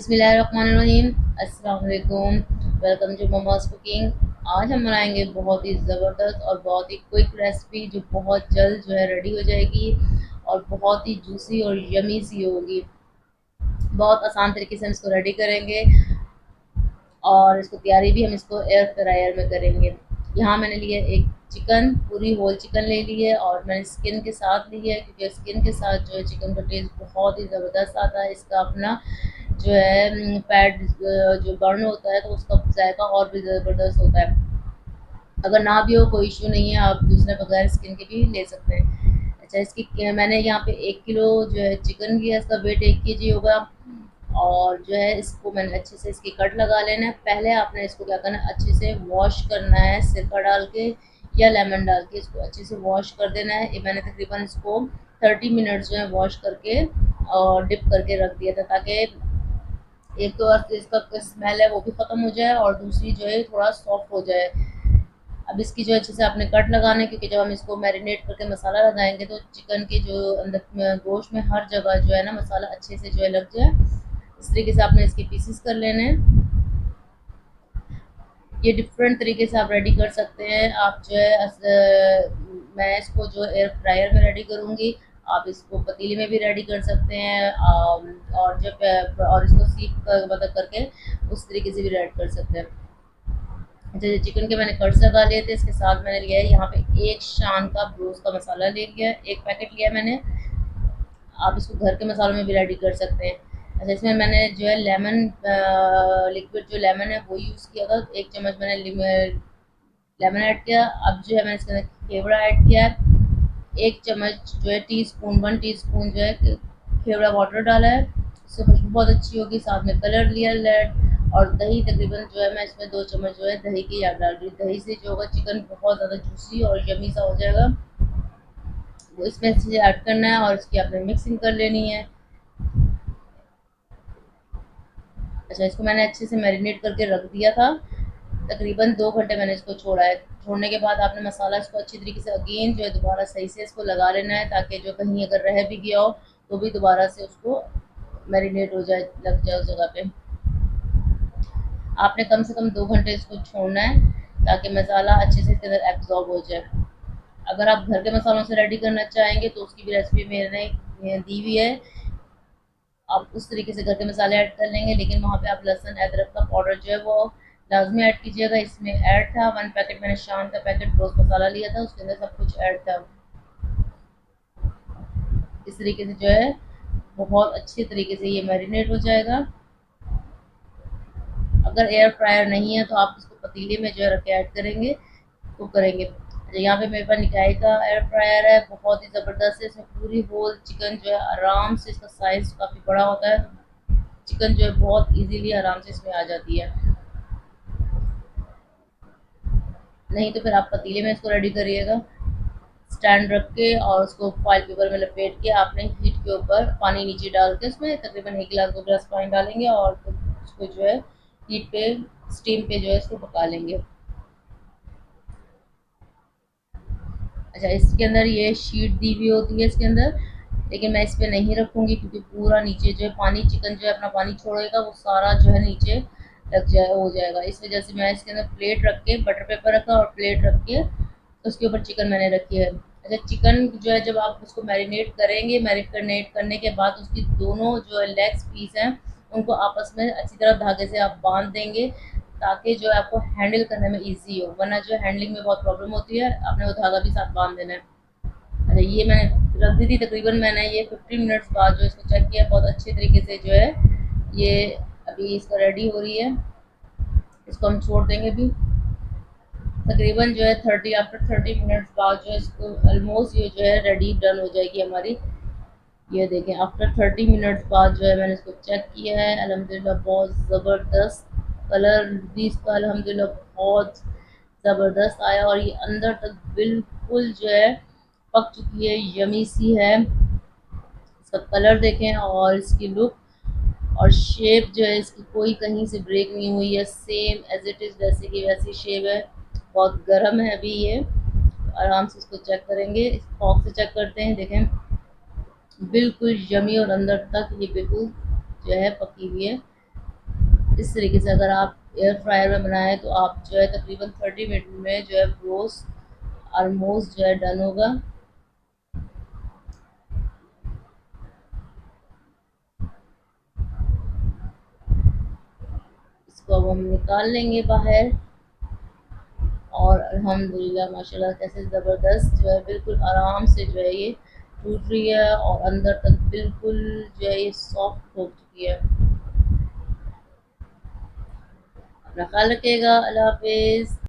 बिस्मिल्लाहिर्रहमानिर्रहीम। अस्सलाम वालेकुम। Welcome to Mamma's Cooking. आज हम बनाएंगे बहुत ही ज़बरदस्त और बहुत ही क्विक रेसिपी जो बहुत जल्द जो है रेडी हो जाएगी और बहुत ही जूसी और यमी सी होगी। बहुत आसान तरीके से हम इसको रेडी करेंगे और इसको तैयारी भी हम इसको एयर फ्रायर में करेंगे। यहाँ मैंने लिया एक चिकन, पूरी होल चिकन ले ली है और मैंने स्किन के साथ ली है क्योंकि स्किन के साथ जो है चिकन का टेस्ट बहुत ही ज़बरदस्त आता है। इसका अपना जो है फैट जो बर्न होता है तो उसका जायका और भी ज़बरदस्त होता है। अगर ना भी हो कोई इशू नहीं है, आप दूसरे बगैर स्किन के भी ले सकते हैं। अच्छा, इसकी मैंने यहाँ पे 1 किलो जो है चिकन लिया, इसका वेट 1 kg होगा। और जो है इसको मैंने अच्छे से इसकी कट लगा लेना है। पहले आपने इसको क्या करना है, अच्छे से वॉश करना है, सिरका डाल के या लेमन डाल के इसको अच्छे से वॉश कर देना है। ये मैंने तकरीबन इसको 30 मिनट्स जो है वॉश करके और डिप करके रख दिया था, ताकि एक तो इसका स्मेल है वो भी ख़त्म हो जाए और दूसरी जो है थोड़ा सॉफ्ट हो जाए। अब इसकी जो अच्छे से आपने कट लगाना है, क्योंकि जब हम इसको मैरिनेट करके मसाला लगाएंगे तो चिकन के जो अंदर गोश्त में हर जगह जो है ना मसाला अच्छे से जो है लग जाए। इस तरीके से आपने इसके पीसेस कर लेने हैं। ये डिफरेंट तरीके से आप रेडी कर सकते हैं। आप जो है मैं इसको जो एयर फ्रायर में रेडी करूँगी, आप इसको पतीले में भी रेडी कर सकते हैं। और जब और इसको सीख कर मतलब करके उस तरीके से भी रेडी कर सकते हैं। जैसे चिकन के मैंने कट्स लगा लिए थे, इसके साथ मैंने लिया है यहाँ पे एक शान का ब्रोस का मसाला ले लिया है, 1 पैकेट लिया मैंने। आप इसको घर के मसालों में भी रेडी कर सकते हैं। अच्छा, इसमें मैंने जो है लेमन लिक्विड जो लेमन है वो यूज़ किया था, 1 चम्मच मैंने लेमन ऐड किया। अब जो है मैंने इसके अंदर केवड़ा ऐड किया है, 1 चम्मच जो है टीस्पून 1 टीस्पून जो है केवड़ा वाटर डाला है, इससे खुशबू बहुत अच्छी होगी। साथ में कलर लिया रेड और दही तकरीबन जो है मैं इसमें 2 चम्मच जो है दही की ऐड डाल रही हूँ। दही से जो होगा चिकन बहुत ज़्यादा जूसी और यमी सा हो जाएगा। वो इसमें से ऐड करना है और इसकी आपने मिक्सिंग कर लेनी है। अच्छा, इसको मैंने अच्छे से मैरिनेट करके रख दिया था, तकरीबन 2 घंटे मैंने इसको छोड़ा है। छोड़ने के बाद आपने मसाला इसको अच्छी तरीके से अगेन जो है दोबारा सही से इसको लगा लेना है, ताकि जो कहीं अगर रह भी गया हो तो भी दोबारा से उसको मैरिनेट हो जाए, लग जाए उस जगह पे। आपने कम से कम 2 घंटे इसको छोड़ना है ताकि मसाला अच्छे से इसके अंदर एब्जॉर्ब हो जाए। अगर आप घर के मसालों से रेडी करना चाहेंगे तो उसकी भी रेसिपी मैंने दी हुई है, आप उस तरीके से घर के मसाले ऐड कर लेंगे। लेकिन वहाँ पे आप लहसुन अदरक का पाउडर जो है वो लाजमी ऐड कीजिएगा। इसमें ऐड था 1 पैकेट, मैंने शान का पैकेट रोज़ मसाला लिया था, उसके अंदर सब कुछ ऐड था। इस तरीके से जो है बहुत अच्छे तरीके से ये मैरिनेट हो जाएगा। अगर एयर फ्रायर नहीं है तो आप इसको पतीले में जो है रख के ऐड करेंगे, कुक करेंगे। अच्छा, यहाँ पे मेरे पास निकाय का एयर फ्रायर है, बहुत ही ज़बरदस्त है। इसमें पूरी होल चिकन जो है आराम से, इसका साइज़ काफ़ी बड़ा होता है, चिकन जो है बहुत इजीली आराम से इसमें आ जाती है। नहीं तो फिर आप पतीले में इसको रेडी करिएगा, स्टैंड रख के और उसको फॉइल पेपर में लपेट के आपने हीट के ऊपर पानी नीचे डाल के उसमें तकरीबन 1 गिलास 2 गिलास पानी डालेंगे और फिर उसको जो है हीट पे, स्टीम पे जो है इसको पका लेंगे। अच्छा, इसके अंदर ये शीट दी हुई होती है इसके अंदर, लेकिन मैं इस पे नहीं रखूँगी क्योंकि पूरा नीचे जो है पानी, चिकन जो है अपना पानी छोड़ेगा, वो सारा जो है नीचे लग जाए हो जाएगा। इस वजह से मैं इसके अंदर प्लेट रख के, बटर पेपर रखा और प्लेट रख के उसके ऊपर चिकन मैंने रखी है। अच्छा, चिकन जो है जब आप उसको मैरिनेट करेंगे, मैरिनेट करने के बाद उसकी दोनों जो है लेग्स पीस हैं उनको आपस में अच्छी तरह धागे से आप बांध देंगे, ताकि जो है आपको हैंडल करने में ईजी हो, वरना जो हैंडलिंग में बहुत प्रॉब्लम होती है। आपने वो धागा भी साथ बांध देना है। अच्छा, ये मैंने रख दी थी, तकरीबन मैंने ये 15 मिनट्स बाद जो इसको चेक किया, बहुत अच्छे तरीके से जो है ये अभी इसका रेडी हो रही है। इसको हम छोड़ देंगे भी, तकरीबन जो है 30 मिनट्स बाद जो है इसको ऑलमोस्ट ये जो है रेडी डन हो जाएगी हमारी। ये देखें, आफ्टर 30 मिनट्स बाद जो है मैंने इसको चेक किया है, अल्हम्दुलिल्लाह बहुत ज़बरदस्त कलर भी इसका अल्हम्दुलिल्लाह बहुत ज़बरदस्त आया और ये अंदर तक बिल्कुल जो है पक चुकी है, यमी सी है। इसका कलर देखें और इसकी लुक और शेप जो है इसकी कोई कहीं से ब्रेक नहीं हुई है, सेम एज इट इज़ वैसे की वैसी शेप है। बहुत गर्म है अभी ये, आराम से इसको चेक करेंगे, इस फॉक से चेक करते हैं। देखें, बिल्कुल यमी और अंदर तक ये बिल्कुल जो है पकी हुई है। इस तरीके से अगर आप एयर फ्रायर में बनाएँ तो आप जो है तकरीबन 30 मिनट में जो है रोस्ट ऑलमोस्ट जो है डन होगा। इसको अब हम निकाल लेंगे बाहर और अल्हम्दुलिल्लाह माशाल्लाह कैसे ज़बरदस्त जो है बिल्कुल आराम से जो है ये टूट रही है और अंदर तक बिल्कुल जो है ये सॉफ्ट हो चुकी है। अपना ख्याल रखिएगा। अल्लाह हाफ़िज़।